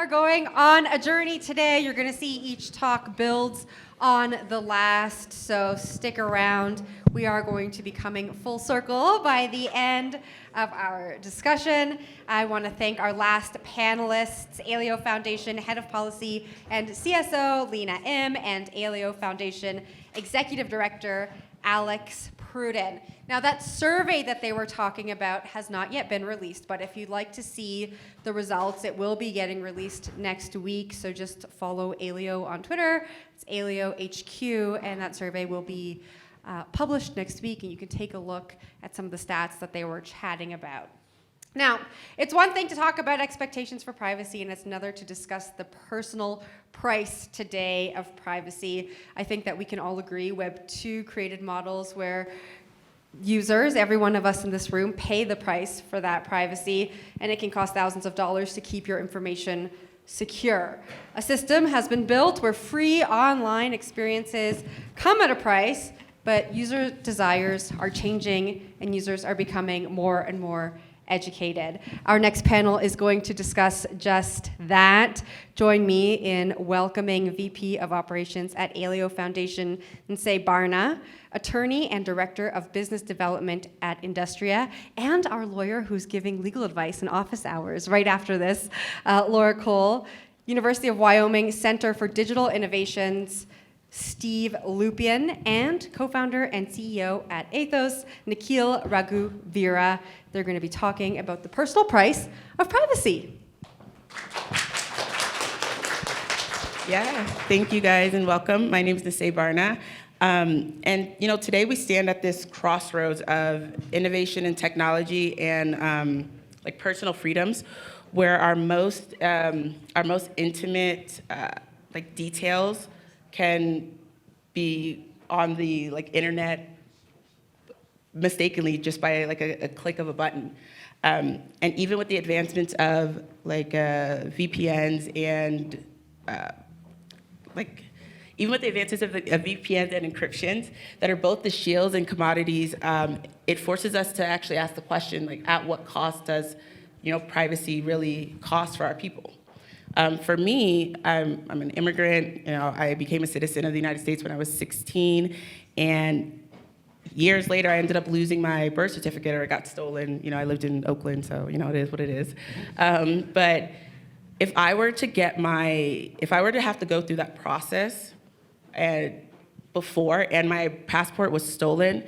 are going on a journey today. You're going to see each talk builds on the last, so stick around. We are going to be coming full circle by the end of our discussion. I want to thank our last panelists, Aleo Foundation Head of Policy and CSO Lena M, and Aleo Foundation Executive Director Alex Pruden. Now, that survey that they were talking about has not yet been released, but if you'd like to see the results, it will be getting released next week. So just follow Aleo on Twitter. It's Aleo HQ, and that survey will be published next week, and you can take a look at some of the stats that they were chatting about. Now, it's one thing to talk about expectations for privacy, and it's another to discuss the personal price today of privacy. I think that we can all agree Web 2 created models where users, every one of us in this room, pay the price for that privacy, and it can cost thousands of dollars to keep your information secure. A system has been built where free online experiences come at a price, but user desires are changing, and users are becoming more and more educated. Our next panel is going to discuss just that. Join me in welcoming VP of Operations at Aleo Foundation, Nse Barna, attorney and director of business development at Industria, and our lawyer who's giving legal advice in office hours right after this, Laura Cole, University of Wyoming Center for Digital Innovations, Steve Lupian, and co-founder and CEO at Ethos, Nikhil Raghuvira. They're going to be talking about the personal price of privacy. Yeah, thank you guys and welcome. My name is Nse Barna. And today we stand at this crossroads of innovation and technology and like personal freedoms, where our most intimate like details can be on the internet mistakenly just by a click of a button. And even with the advancements of VPNs and even with the advances of VPNs and encryptions that are both the shields and commodities, it forces us to actually ask the question, at what cost does privacy really cost for our people? For me, I'm an immigrant. I became a citizen of the United States when I was 16, and years later, I ended up losing my birth certificate, or it got stolen. I lived in Oakland, so it is what it is. But if I were to have to go through that process before, and my passport was stolen,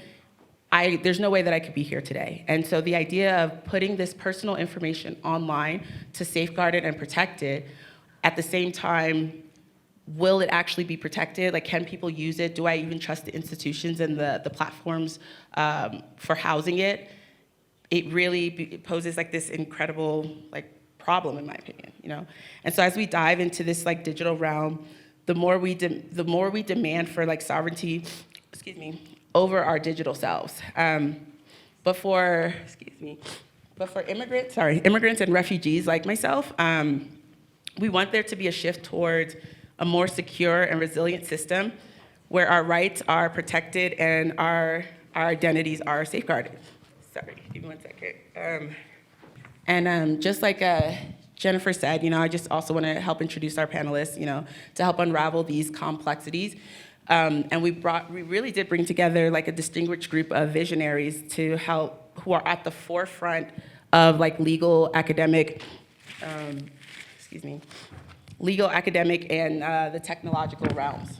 there's no way that I could be here today. And so the idea of putting this personal information online to safeguard it and protect it, at the same time, will it actually be protected? Can people use it? Do I even trust the institutions and the platforms for housing it? It really poses this incredible problem, in my opinion. And so as we dive into this digital realm, the more we demand for sovereignty, over our digital selves. But for immigrants and refugees like myself, we want there to be a shift towards a more secure and resilient system where our rights are protected and our identities are safeguarded. Sorry, give me 1 second. And just like Jennifer said, I just also want to help introduce our panelists, to help unravel these complexities. And we really did bring together a distinguished group of visionaries who are at the forefront of legal, academic, and the technological realms.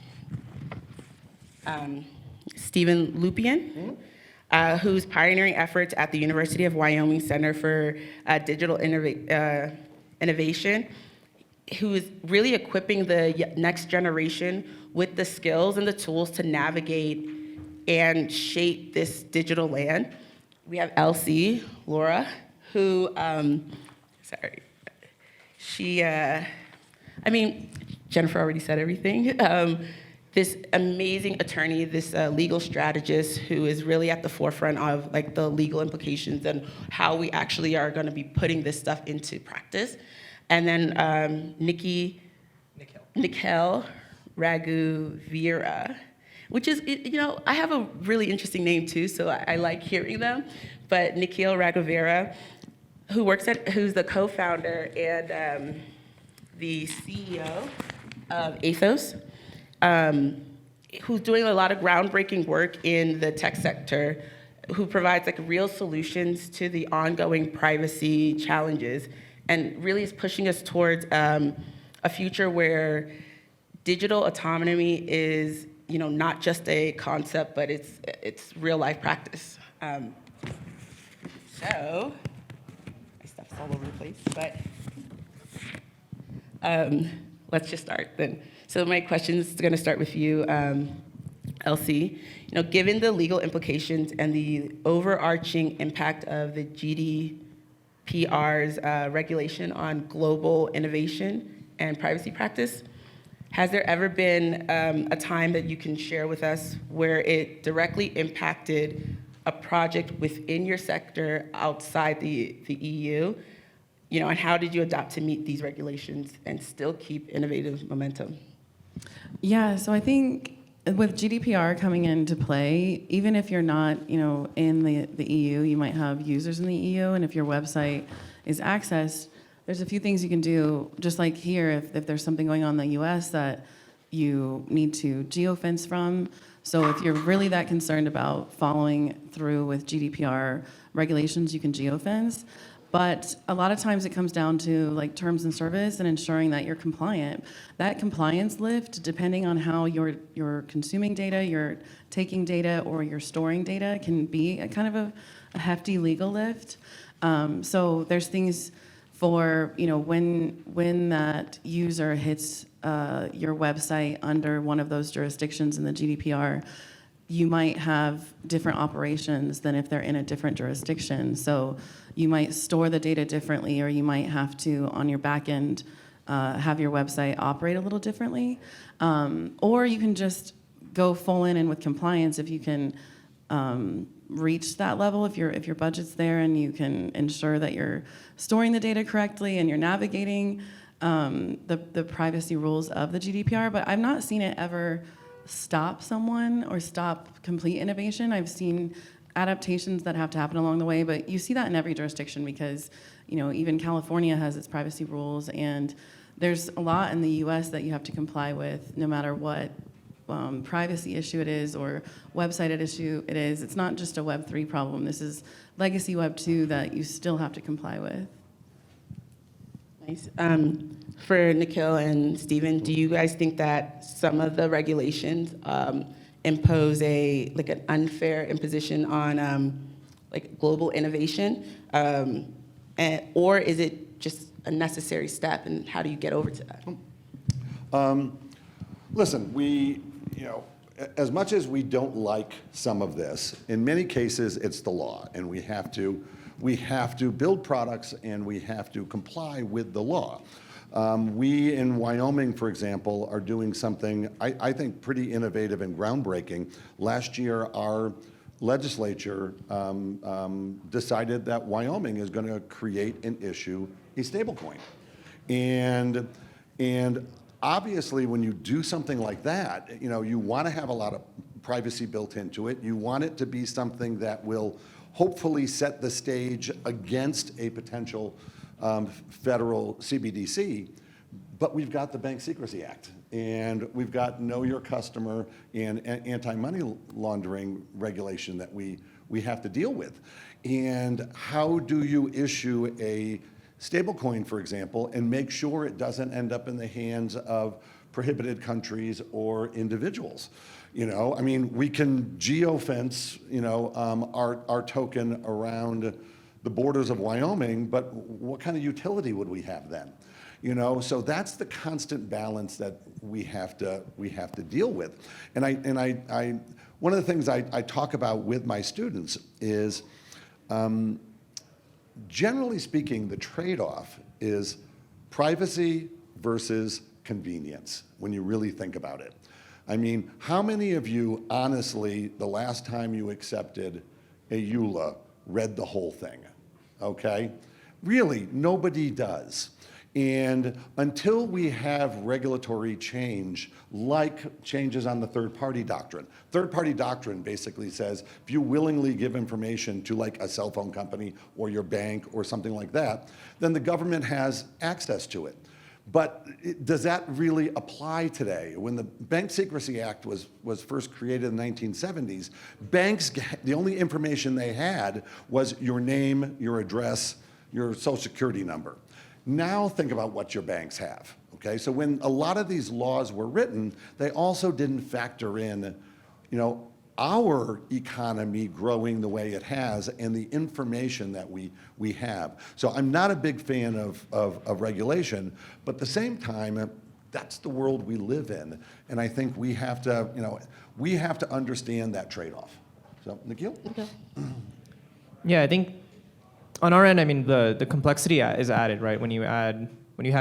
Stephen Lupian, who's pioneering efforts at the University of Wyoming Center for Digital Innovation, who is really equipping the next generation with the skills and the tools to navigate and shape this digital land. We have Elsie, Laura, who, Jennifer already said everything. This amazing attorney, this legal strategist who is really at the forefront of the legal implications and how we actually are gonna be putting this stuff into practice. And then Nikhil Raghuvira, which is, I have a really interesting name too, so I like hearing them. But Nikhil Raghuvira, who's the co-founder and the CEO of Ethos, who's doing a lot of groundbreaking work in the tech sector, who provides like real solutions to the ongoing privacy challenges, and really is pushing us towards a future where digital autonomy is, not just a concept, but it's real life practice. So, my stuff's all over the place, but let's just start then. So my question is going to start with you, Elsie. Given the legal implications and the overarching impact of the GDPR's regulation on global innovation and privacy practice, has there ever been a time that you can share with us where it directly impacted a project within your sector outside the EU? And how did you adapt to meet these regulations and still keep innovative momentum? Yeah, so I think with GDPR coming into play, even if you're not, in the EU, you might have users in the EU, and if your website is accessed, there's a few things you can do, just like here, if there's something going on in the US that you need to geofence from. So if you're really that concerned about following through with GDPR regulations, you can geofence. But a lot of times it comes down to like terms and service and ensuring that you're compliant. That compliance lift, depending on how you're consuming data, you're taking data, or you're storing data, can be a kind of a hefty legal lift. So there's things for, when that user hits your website under one of those jurisdictions in the GDPR, you might have different operations than if they're in a different jurisdiction. So you might store the data differently, or you might have to, on your back end, have your website operate a little differently. Or you can just go full in and with compliance if you can reach that level, if your budget's there and you can ensure that you're storing the data correctly and you're navigating the privacy rules of the GDPR. But I've not seen it ever stop someone or stop complete innovation. I've seen adaptations that have to happen along the way, but you see that in every jurisdiction because, even California has its privacy rules, and there's a lot in the US that you have to comply with no matter what privacy issue it is or website issue it is. It's not just a Web3 problem. This is legacy Web 2 that you still have to comply with. Nice. For Nikhil and Stephen, do you guys think that some of the regulations impose an unfair imposition on global innovation, or is it just a necessary step, and how do you get over to that? Listen, as much as we don't like some of this, in many cases it's the law, and we have to build products and we have to comply with the law. We in Wyoming, for example, are doing something I think pretty innovative and groundbreaking. Last year, our legislature decided that Wyoming is going to create and issue a stablecoin. And obviously, when you do something like that, you want to have a lot of privacy built into it. You want it to be something that will hopefully set the stage against a potential federal CBDC, but we've got the Bank Secrecy Act, and we've got Know Your Customer and anti-money laundering regulation that we have to deal with. And how do you issue a stablecoin, for example, and make sure it doesn't end up in the hands of prohibited countries or individuals? We can geofence, our token around the borders of Wyoming, but what kind of utility would we have then? So that's the constant balance that we have to deal with. And I one of the things I talk about with my students is, generally speaking, the trade-off is privacy versus convenience when you really think about it. How many of you, honestly, the last time you accepted a EULA, read the whole thing? Okay? Really, nobody does. And until we have regulatory change, like changes on the third-party doctrine. Third-party doctrine basically says if you willingly give information to like a cell phone company or your bank or something like that, then the government has access to it. But does that really apply today? When the Bank Secrecy Act was first created in the 1970s, banks, the only information they had was your name, your address, your social security number. Now think about what your banks have, okay? So when a lot of these laws were written, they also didn't factor in, our economy growing the way it has and the information that we have. So I'm not a big fan of regulation, but at the same time, that's the world we live in. And I think we have to understand that trade-off. So, Nikhil? Okay. Yeah, I think on our end, I mean, the complexity is added, right? When you have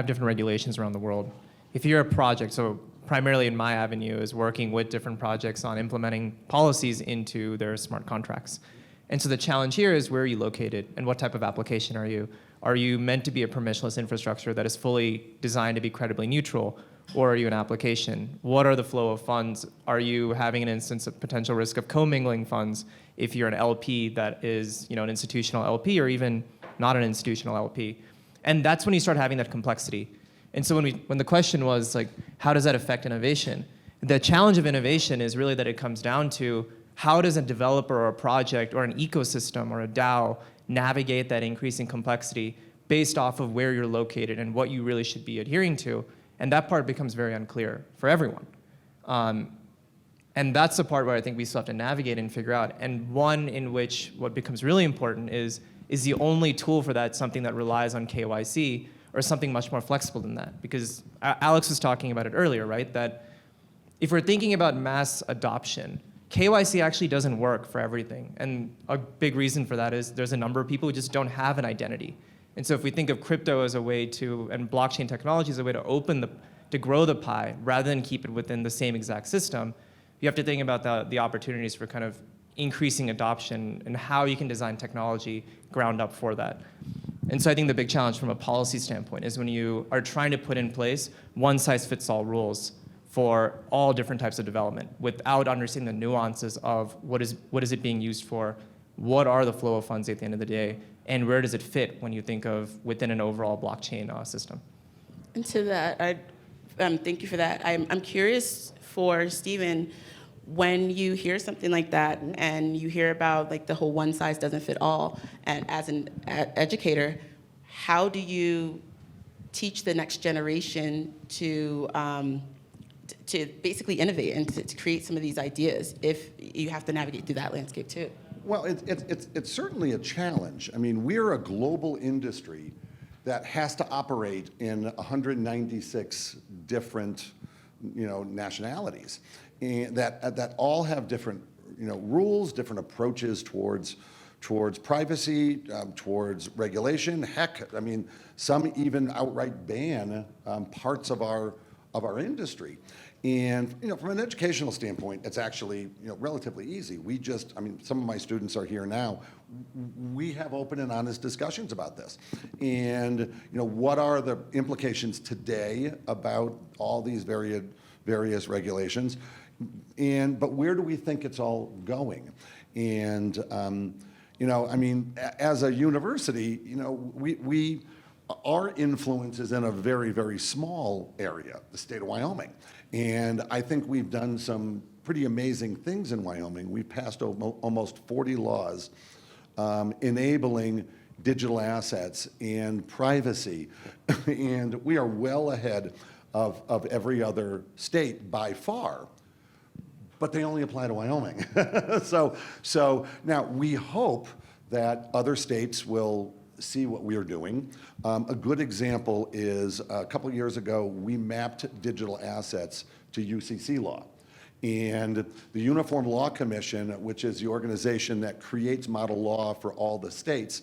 different regulations around the world. If you're a project, so primarily in my avenue is working with different projects on implementing policies into their smart contracts. And so the challenge here is, where are you located and what type of application are you? Are you meant to be a permissionless infrastructure that is fully designed to be credibly neutral, or are you an application? What are the flow of funds? Are you having an instance of potential risk of commingling funds if you're an LP that is, an institutional LP, or even not an institutional LP? And that's when you start having that complexity. And so when the question was like, how does that affect innovation? The challenge of innovation is really that it comes down to, how does a developer or a project or an ecosystem or a DAO navigate that increasing complexity based off of where you're located and what you really should be adhering to? And that part becomes very unclear for everyone. And that's the part where I think we still have to navigate and figure out. And one in which what becomes really important is the only tool for that something that relies on KYC, or something much more flexible than that? Because Alex was talking about it earlier, right? That if we're thinking about mass adoption, KYC actually doesn't work for everything. And a big reason for that is there's a number of people who just don't have an identity. And so if we think of crypto as a way to, and blockchain technology as a way to grow the pie, rather than keep it within the same exact system, you have to think about the opportunities for kind of increasing adoption and how you can design technology ground up for that. And so I think the big challenge from a policy standpoint is when you are trying to put in place one-size-fits-all rules for all different types of development without understanding the nuances of what is it being used for, what are the flow of funds at the end of the day, and where does it fit when you think of within an overall blockchain system. And to that, thank you for that. I'm curious for Stephen, when you hear something like that and you hear about like the whole one size doesn't fit all, and as an educator, how do you teach the next generation to basically innovate and to create some of these ideas if you have to navigate through that landscape too? Well, it's certainly a challenge. I mean, we're a global industry that has to operate in 196 different, nationalities, and that all have different, rules, different approaches towards privacy, towards regulation. Heck, I mean, some even outright ban parts of our industry. And from an educational standpoint, it's actually relatively easy. Some of my students are here now. We have open and honest discussions about this. And what are the implications today about all these various regulations? But where do we think it's all going? And as a university, our influence is in a very, very small area, the state of Wyoming. And I think we've done some pretty amazing things in Wyoming. We passed almost 40 laws enabling digital assets and privacy. And we are well ahead of every other state by far. But they only apply to Wyoming. So now we hope that other states will see what we are doing. A good example is a couple of years ago, we mapped digital assets to UCC law. And the Uniform Law Commission, which is the organization that creates model law for all the states,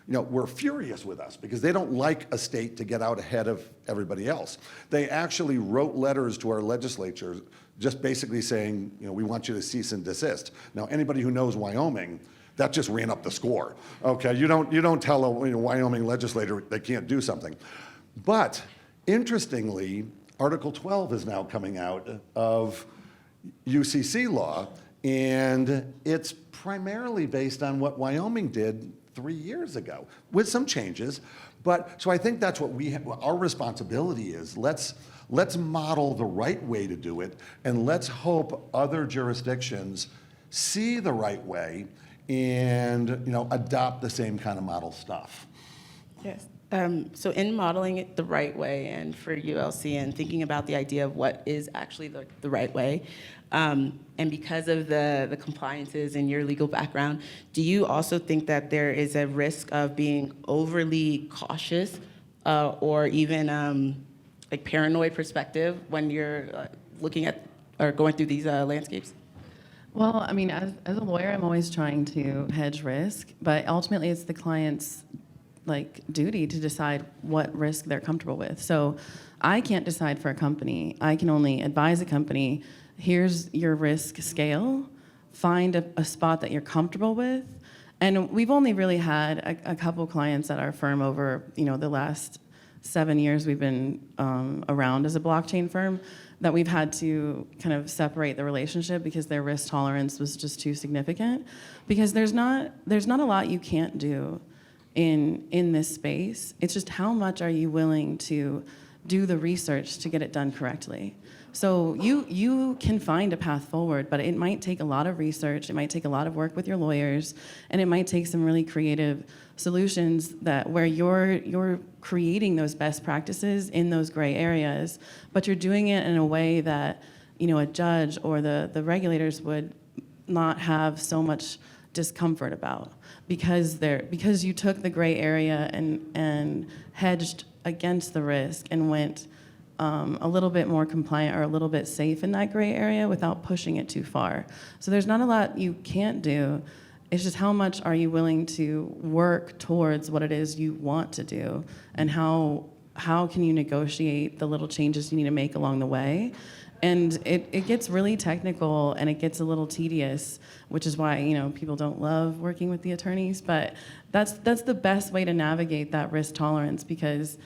were furious with us because they don't like a state to get out ahead of everybody else. They actually wrote letters to our legislatures just basically saying, we want you to cease and desist. Now, anybody who knows Wyoming, that just ran up the score. Okay, you don't tell a Wyoming legislator they can't do something. But interestingly, Article 12 is now coming out of UCC law, and it's primarily based on what Wyoming did 3 years ago, with some changes. But, so I think that's what our responsibility is. Let's model the right way to do it, and let's hope other jurisdictions see the right way and, adopt the same kind of model stuff. Yes. So in modeling it the right way, and for ULC, and thinking about the idea of what is actually the right way, and because of the compliances in your legal background, do you also think that there is a risk of being overly cautious or even like paranoid perspective when you're looking at or going through these landscapes? Well, I mean, as a lawyer, I'm always trying to hedge risk, but ultimately it's the client's duty to decide what risk they're comfortable with. So I can't decide for a company. I can only advise a company, here's your risk scale, find a spot that you're comfortable with. And we've only really had a couple clients at our firm over, the last 7 years we've been around as a blockchain firm, that we've had to kind of separate the relationship because their risk tolerance was just too significant. Because there's not a lot you can't do in this space. It's just how much are you willing to do the research to get it done correctly. So you can find a path forward, but it might take a lot of research, it might take a lot of work with your lawyers, and it might take some really creative solutions where you're creating those best practices in those gray areas, but you're doing it in a way that a judge or the regulators would not have so much discomfort about, because you took the gray area and hedged against the risk and went a little bit more compliant or a little bit safe in that gray area without pushing it too far. So there's not a lot you can't do. It's just how much are you willing to work towards what it is you want to do, and how can you negotiate the little changes you need to make along the way. And it gets really technical and it gets a little tedious, which is why people don't love working with the attorneys. But that's the best way to navigate that risk tolerance, because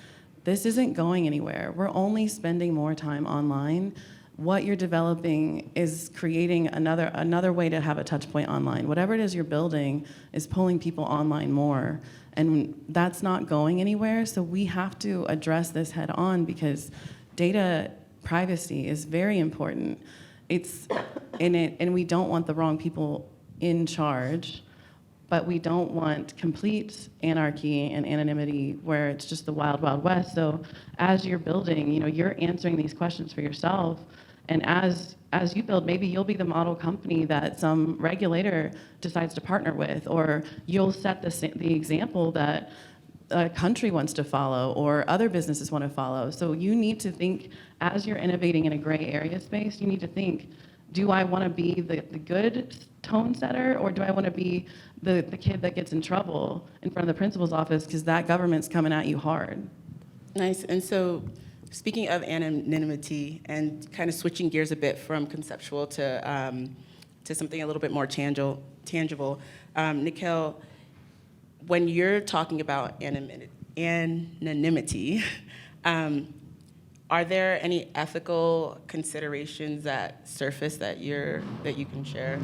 this isn't going anywhere. We're only spending more time online. What you're developing is creating another way to have a touch point online. Whatever it is you're building is pulling people online more, and that's not going anywhere. So we have to address this head on, because data privacy is very important. It's in it, and we don't want the wrong people in charge, but we don't want complete anarchy and anonymity where it's just the wild, wild west. So as you're building, you're answering these questions for yourself, and as you build, maybe you'll be the model company that some regulator decides to partner with, or you'll set the example that a country wants to follow or other businesses want to follow. So you need to think, as you're innovating in a gray area space, you need to think, do I want to be the good tone setter, or do I want to be the kid that gets in trouble in front of the principal's office because that government's coming at you hard? Nice. And so speaking of anonymity and kind of switching gears a bit from conceptual to something a little bit more tangible, Nikhil, when you're talking about anonymity, are there any ethical considerations that surface that you can share?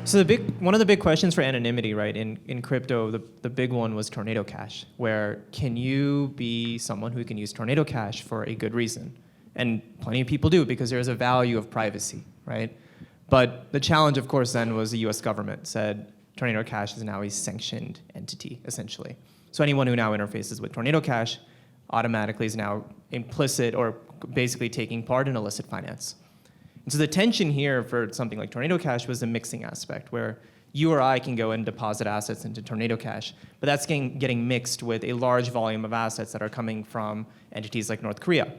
So one of the big questions for anonymity, right, in crypto, the big one was Tornado Cash, where can you be someone who can use Tornado Cash for a good reason? And plenty of people do, because there's a value of privacy, right? But the challenge, of course, then was the US government said Tornado Cash is now a sanctioned entity, essentially. So anyone who now interfaces with Tornado Cash automatically is now implicit or basically taking part in illicit finance. And so the tension here for something like Tornado Cash was the mixing aspect, where you or I can go and deposit assets into Tornado Cash, but that's getting mixed with a large volume of assets that are coming from entities like North Korea.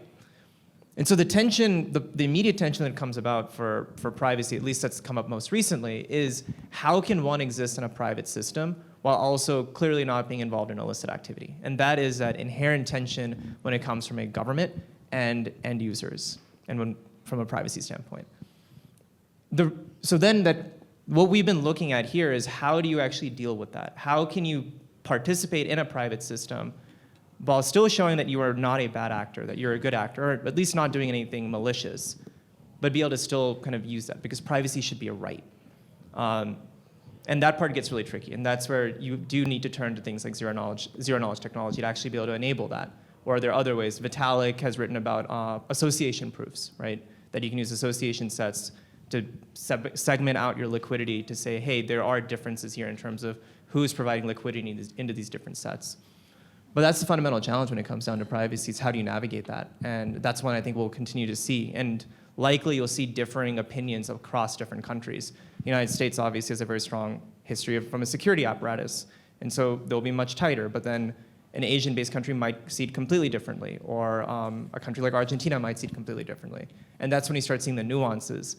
And so the tension, the immediate tension that comes about for privacy, at least that's come up most recently, is how can one exist in a private system while also clearly not being involved in illicit activity? And that is that inherent tension when it comes from a government and end users, and from a privacy standpoint. So then what we've been looking at here is, how do you actually deal with that? How can you participate in a private system while still showing that you are not a bad actor, that you're a good actor, or at least not doing anything malicious, but be able to still kind of use that, because privacy should be a right. And that part gets really tricky. And that's where you do need to turn to things like zero knowledge technology to actually be able to enable that. Or there are other ways. Vitalik has written about association proofs, right? That you can use association sets to segment out your liquidity to say, hey, there are differences here in terms of who's providing liquidity into these different sets. But that's the fundamental challenge when it comes down to privacy, is how do you navigate that? And that's one I think we'll continue to see. And likely you'll see differing opinions across different countries. The United States obviously has a very strong history from a security apparatus, and so they'll be much tighter, but then an Asian-based country might see it completely differently, or a country like Argentina might see it completely differently. And that's when you start seeing the nuances.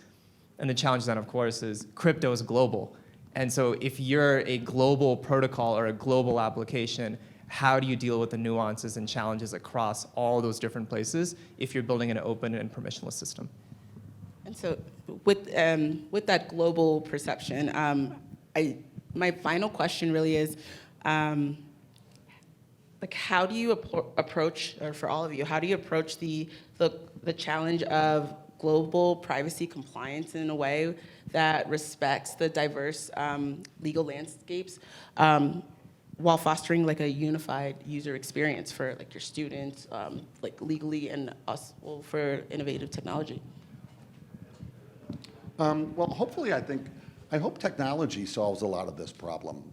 And the challenge then, of course, is crypto is global. And so if you're a global protocol or a global application, how do you deal with the nuances and challenges across all those different places if you're building an open and permissionless system? And so with that global perception, my final question really is, like, how do you approach, or for all of you, how do you approach the challenge of global privacy compliance in a way that respects the diverse legal landscapes, while fostering like a unified user experience for like your students, like legally, and us, well, for innovative technology? Well, hopefully, I hope technology solves a lot of this problem.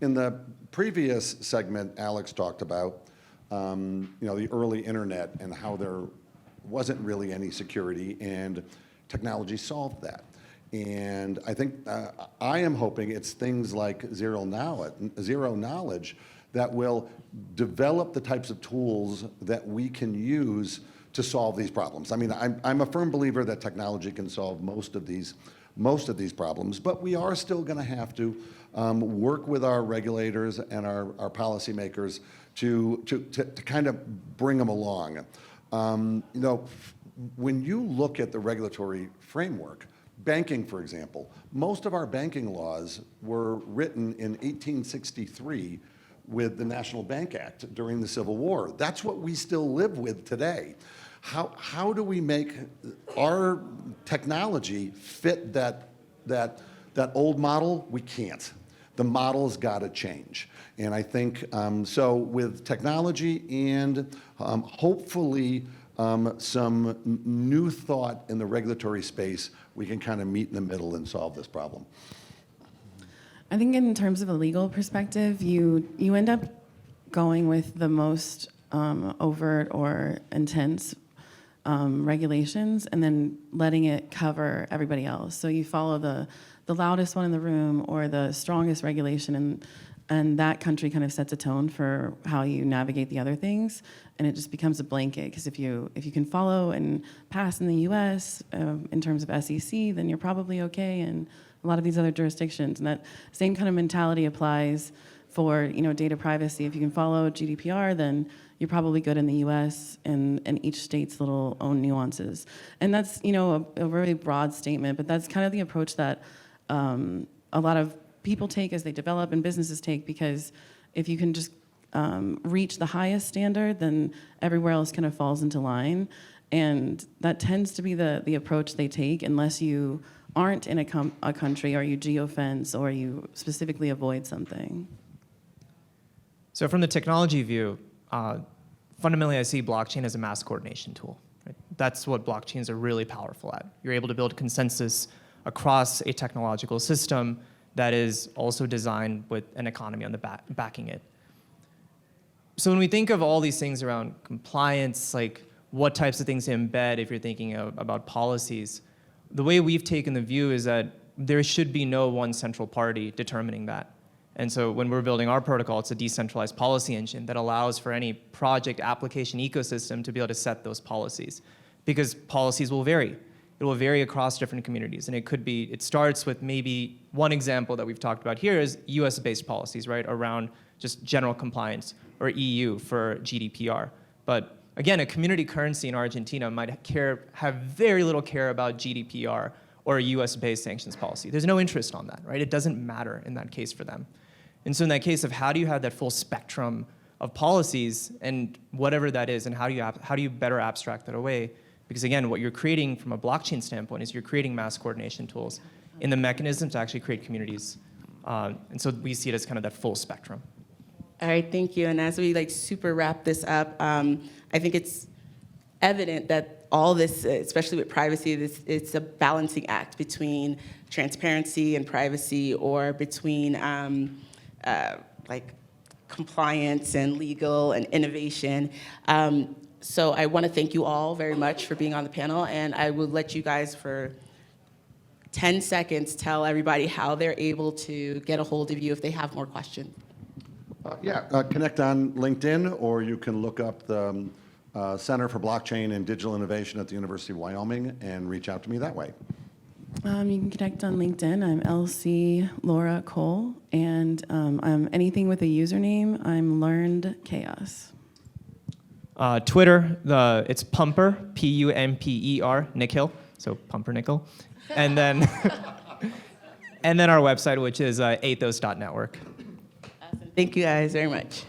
In the previous segment, Alex talked about, the early internet and how there wasn't really any security, and technology solved that. And I think I am hoping it's things like zero knowledge that will develop the types of tools that we can use to solve these problems. I mean, I'm a firm believer that technology can solve most of these problems, but we are still going to have to work with our regulators and our policymakers to kind of bring them along. When you look at the regulatory framework, banking, for example, most of our banking laws were written in 1863 with the National Bank Act during the Civil War. That's what we still live with today. How do we make our technology fit that old model? We can't. The model's got to change. And I think, so with technology and hopefully some new thought in the regulatory space, we can kind of meet in the middle and solve this problem. I think in terms of a legal perspective, you end up going with the most overt or intense regulations, and then letting it cover everybody else. So you follow the loudest one in the room or the strongest regulation, and that country kind of sets a tone for how you navigate the other things, and it just becomes a blanket. Because if you can follow and pass in the U.S. In terms of SEC, then you're probably okay in a lot of these other jurisdictions. And that same kind of mentality applies for data privacy. If you can follow GDPR, then you're probably good in the U.S. and each state's little own nuances. And that's a very broad statement, but that's kind of the approach that a lot of people take as they develop and businesses take, because if you can just reach the highest standard, then everywhere else kind of falls into line. And that tends to be the approach they take, unless you aren't in a country, or you geofence, or you specifically avoid something. So from the technology view, fundamentally I see blockchain as a mass coordination tool. Right? That's what blockchains are really powerful at. You're able to build consensus across a technological system that is also designed with an economy on the backing it. So when we think of all these things around compliance, like what types of things to embed if you're thinking about policies, the way we've taken the view is that there should be no one central party determining that. And so when we're building our protocol, it's a decentralized policy engine that allows for any project application ecosystem to be able to set those policies, because policies will vary. It will vary across different communities. And it starts with maybe one example that we've talked about here is US-based policies, right, around just general compliance, or EU for GDPR. But again, a community currency in Argentina might have very little care about GDPR or a US-based sanctions policy. There's no interest on that, right? It doesn't matter in that case for them. And so in that case of how do you have that full spectrum of policies and whatever that is, and how do you better abstract that away? Because again, what you're creating from a blockchain standpoint is you're creating mass coordination tools in the mechanism to actually create communities And so we see it as kind of that full spectrum. All right, thank you. And as we super wrap this up, I think it's evident that all this, especially with privacy, it's a balancing act between transparency and privacy, or between compliance and legal and innovation. So I want to thank you all very much for being on the panel, and I will let you guys for 10 seconds tell everybody how they're able to get a hold of you if they have more questions. Connect on LinkedIn, or you can look up the Center for Blockchain and Digital Innovation at the University of Wyoming and reach out to me that way. You can connect on LinkedIn. I'm LC Laura Cole, and I'm anything with a username. I'm Learned Chaos. Twitter, it's Pumper, Pumper, Nikhil, so Pumpernickel. And then, and then our website, which is ethos.network. Awesome. Thank you guys very much.